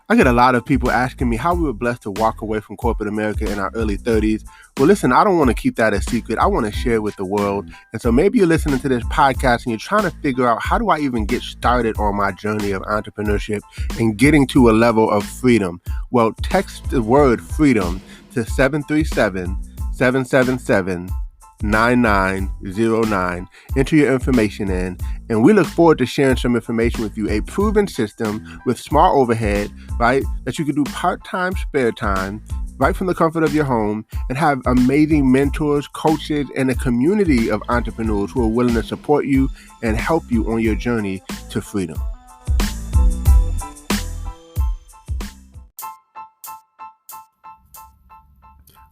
I get a lot of people asking me how we were blessed to walk away from corporate America in our early 30s. Well, listen, I don't want to keep that a secret. I want to share it with the world. And so maybe you're listening to this podcast and you're trying to figure out, how do I even get started on my journey of entrepreneurship and getting to a level of freedom? Well, text the word freedom to 737 777 9909. Enter your information in, and we look forward to sharing some information with you. A proven system with small overhead, right? That you can do part-time, spare time, right from the comfort of your home, and have amazing mentors, coaches, and a community of entrepreneurs who are willing to support you and help you on your journey to freedom.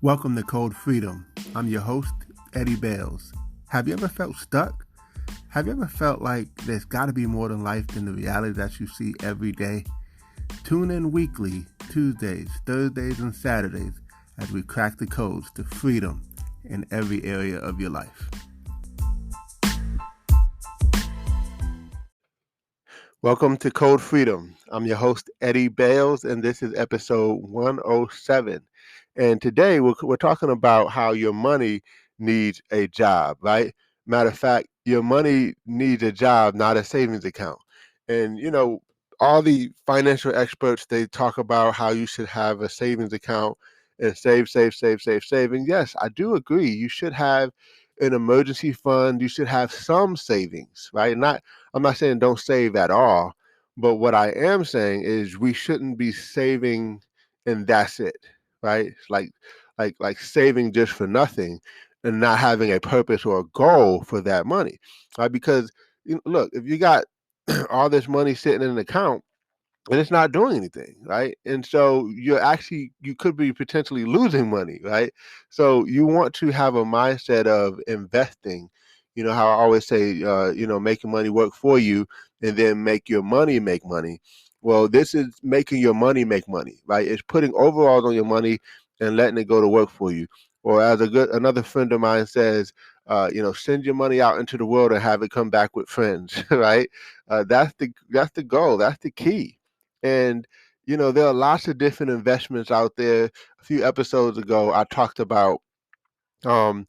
Welcome to Code Freedom. I'm your host, Eddie Bales. Have you ever felt stuck? Have you ever felt like there's got to be more than life than the reality that you see every day? Tune in weekly, Tuesdays, Thursdays, and Saturdays as we crack the codes to freedom in every area of your life. Welcome to Code Freedom. I'm your host, Eddie Bales, and this is episode 107. And today we're talking about how your money needs a job, right? Matter of fact, your money needs a job, not a savings account. And, all the financial experts, they talk about how you should have a savings account and save. And yes, I do agree. You should have an emergency fund. You should have some savings, right? I'm not saying don't save at all, but what I am saying is we shouldn't be saving and that's it, right? Like saving just for nothing and not having a purpose or a goal for that money, right? Because look, if you got all this money sitting in an account and it's not doing anything, right? And so you could be potentially losing money, right? So you want to have a mindset of investing. You know how I always say, making money work for you and then make your money make money. Well, this is making your money make money, right? It's putting overalls on your money and letting it go to work for you. Or as another friend of mine says, send your money out into the world and have it come back with friends, right? That's the goal. That's the key. And there are lots of different investments out there. A few episodes ago, I talked about when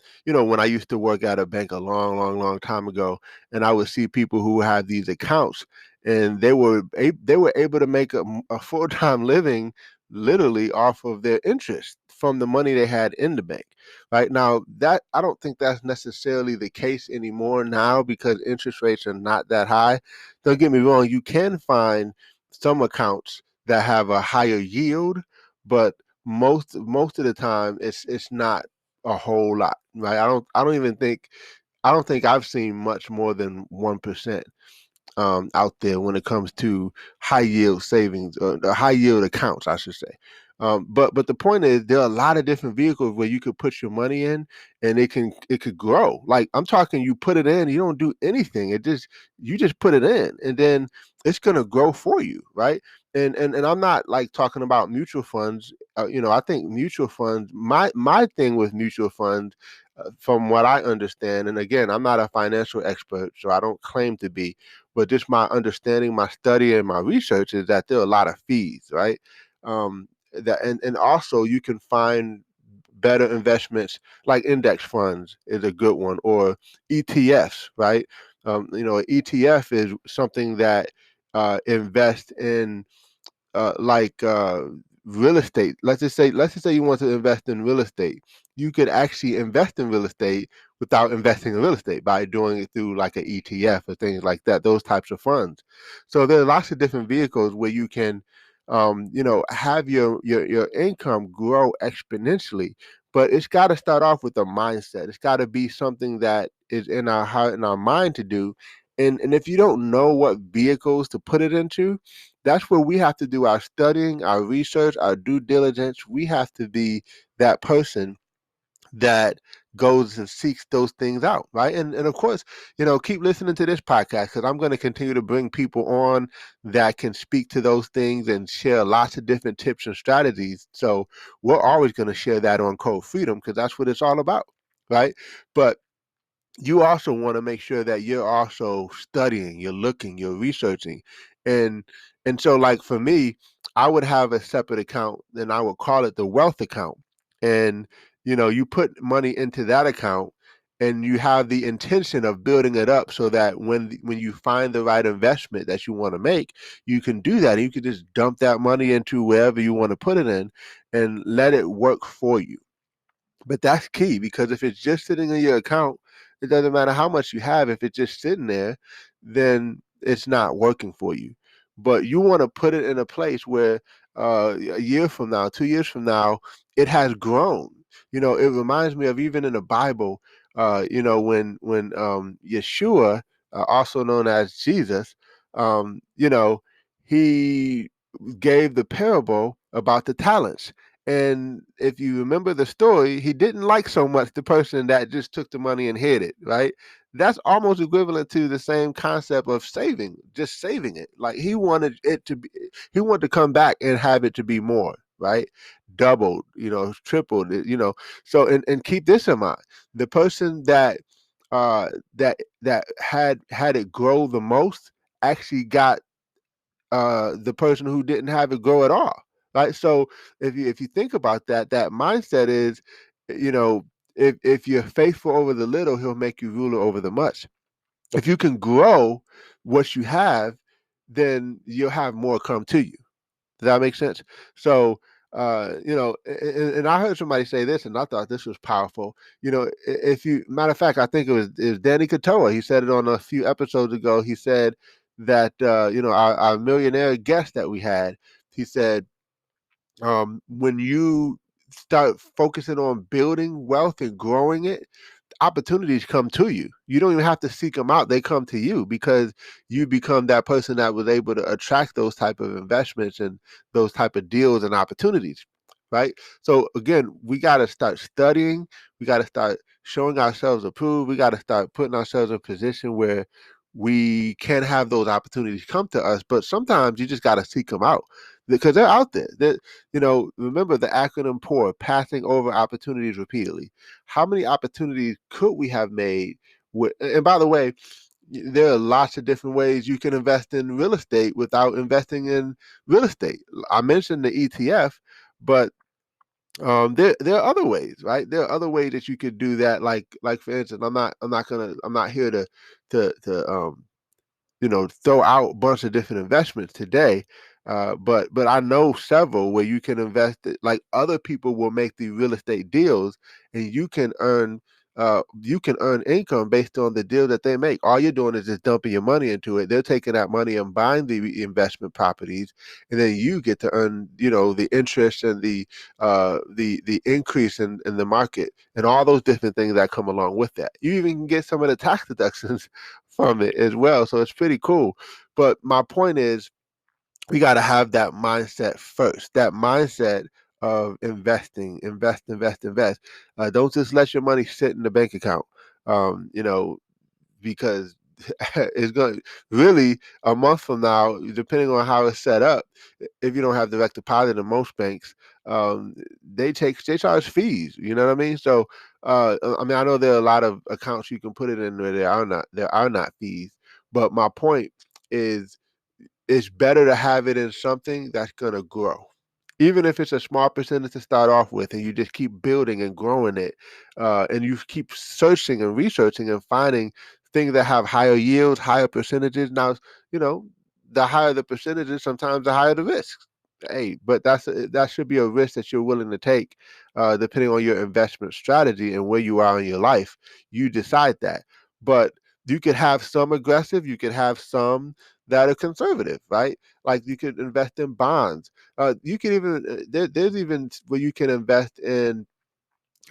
I used to work at a bank a long, long, long time ago, and I would see people who had these accounts, and they were able to make a full time living literally off of their interest from the money they had in the bank. Right now, that I don't think that's necessarily the case anymore now because interest rates are not that high. Don't get me wrong, you can find some accounts that have a higher yield, but most of the time it's not a whole lot, right? I don't think I've seen much more than 1% out there when it comes to high yield savings or the high yield accounts, I should say. But the point is, there are a lot of different vehicles where you could put your money in, and it could grow. Like I'm talking, you put it in, you don't do anything. You just put it in, and then it's gonna grow for you, right? And I'm not like talking about mutual funds. I think mutual funds. My thing with mutual funds, from what I understand, and again, I'm not a financial expert, so I don't claim to be, but just my understanding, my study, and my research is that there are a lot of fees, right? That and also you can find better investments like index funds is a good one, or ETFs, right? An ETF is something that invests in real estate. Let's just say you want to invest in real estate. You could actually invest in real estate without investing in real estate by doing it through like an ETF or things like that, those types of funds. So there are lots of different vehicles where you can have your income grow exponentially. But it's got to start off with a mindset. It's got to be something that is in our heart and our mind to do. And if you don't know what vehicles to put it into, that's where we have to do our studying, our research, our due diligence. We have to be that person that goes and seeks those things out, right? And of course, keep listening to this podcast because I'm going to continue to bring people on that can speak to those things and share lots of different tips and strategies. So we're always going to share that on Code Freedom because that's what it's all about, right? But you also want to make sure that you're also studying, you're looking, you're researching. And and so like for me, I would have a separate account, and I would call it the wealth account. And you put money into that account, and you have the intention of building it up so that when you find the right investment that you want to make, you can do that. You can just dump that money into wherever you want to put it in, and let it work for you. But that's key, because if it's just sitting in your account, it doesn't matter how much you have. If it's just sitting there, then it's not working for you. But you want to put it in a place where a year from now, 2 years from now, it has grown. It reminds me of, even in the Bible, when Yeshua, also known as Jesus, he gave the parable about the talents. And if you remember the story, he didn't like so much the person that just took the money and hid it, right? That's almost equivalent to the same concept of saving, just saving it. Like he wanted to come back and have it to be more, right? Doubled, tripled, So, and keep this in mind: the person that had it grow the most actually got the person who didn't have it grow at all, right? So if you think about that, that mindset is, you know, if you're faithful over the little, he'll make you ruler over the much. If you can grow what you have, then you'll have more come to you. Does that make sense? So, and I heard somebody say this, and I thought this was powerful. If you, matter of fact, I think it was Danny Katoa. He said it on a few episodes ago. He said that our millionaire guest that we had. He said, when you start focusing on building wealth and growing it, opportunities come to you. You don't even have to seek them out. They come to you because you become that person that was able to attract those type of investments and those type of deals and opportunities. Right. So again, we got to start studying. We got to start showing ourselves approved. We got to start putting ourselves in a position where we can have those opportunities come to us. But sometimes you just got to seek them out because they're out there. Remember the acronym POUR, passing over opportunities repeatedly. How many opportunities could we have made and by the way, there are lots of different ways you can invest in real estate without investing in real estate. I mentioned the ETF, but there are other ways, right? There are other ways that you could do that. Like for instance, I'm not here to throw out a bunch of different investments today. But I know several where you can invest it, like other people will make the real estate deals, and you can earn income based on the deal that they make. All you're doing is just dumping your money into it. They're taking that money and buying the investment properties, and then you get to earn, the interest and the increase in the market and all those different things that come along with that. You even can get some of the tax deductions from it as well. So it's pretty cool. But my point is, we got to have that mindset first. That mindset of investing, invest, invest, invest. Don't just let your money sit in the bank account. Because it's going to really, a month from now, depending on how it's set up, if you don't have direct deposit in most banks, they charge fees. You know what I mean? So I know there are a lot of accounts you can put it in where there are not fees. But my point is, it's better to have it in something that's going to grow. Even if it's a small percentage to start off with, and you just keep building and growing it, and you keep searching and researching and finding things that have higher yields, higher percentages. Now, you know, the higher the percentages, sometimes the higher the risks. Hey, but that should be a risk that you're willing to take, depending on your investment strategy and where you are in your life. You decide that. But you could have some aggressive, you could have some that are conservative, right? Like you could invest in bonds. You can even there's even where you can invest in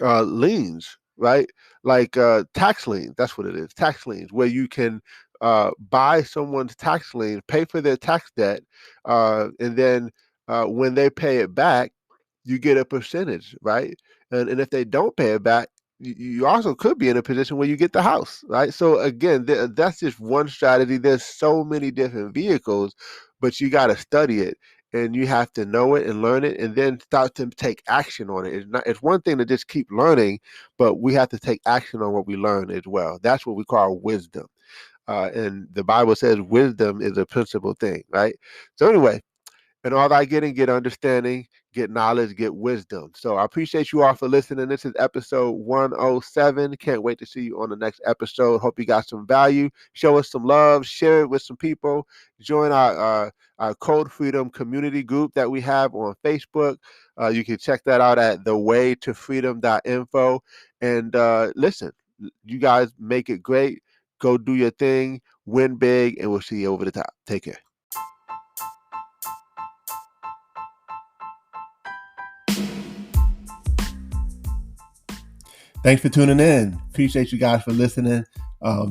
liens, right? Like tax liens. That's what it is. Tax liens, where you can buy someone's tax lien, pay for their tax debt, and then when they pay it back, you get a percentage, right? And if they don't pay it back, you also could be in a position where you get the house, right? So again, that's just one strategy. There's so many different vehicles, but you got to study it, and you have to know it and learn it, and then start to take action on it. It's one thing to just keep learning, but we have to take action on what we learn as well. That's what we call wisdom. And the Bible says wisdom is a principal thing, right? So anyway, And all thy getting, get understanding, get knowledge, get wisdom. So I appreciate you all for listening. This is episode 107. Can't wait to see you on the next episode. Hope you got some value. Show us some love. Share it with some people. Join our Code Freedom community group that we have on Facebook. You can check that out at thewaytofreedom.info. And listen, you guys make it great. Go do your thing, win big, and we'll see you over the top. Take care. Thanks for tuning in. Appreciate you guys for listening.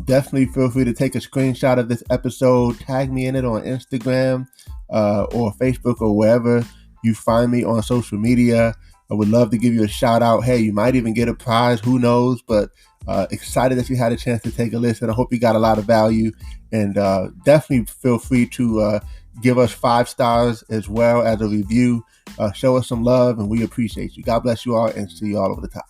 Definitely feel free to take a screenshot of this episode, tag me in it on Instagram or Facebook or wherever you find me on social media. I would love to give you a shout out. Hey, you might even get a prize, who knows, but excited that you had a chance to take a listen. I hope you got a lot of value, and definitely feel free to give us 5 stars as well as a review. Show us some love, and we appreciate you. God bless you all, and see you all over the top.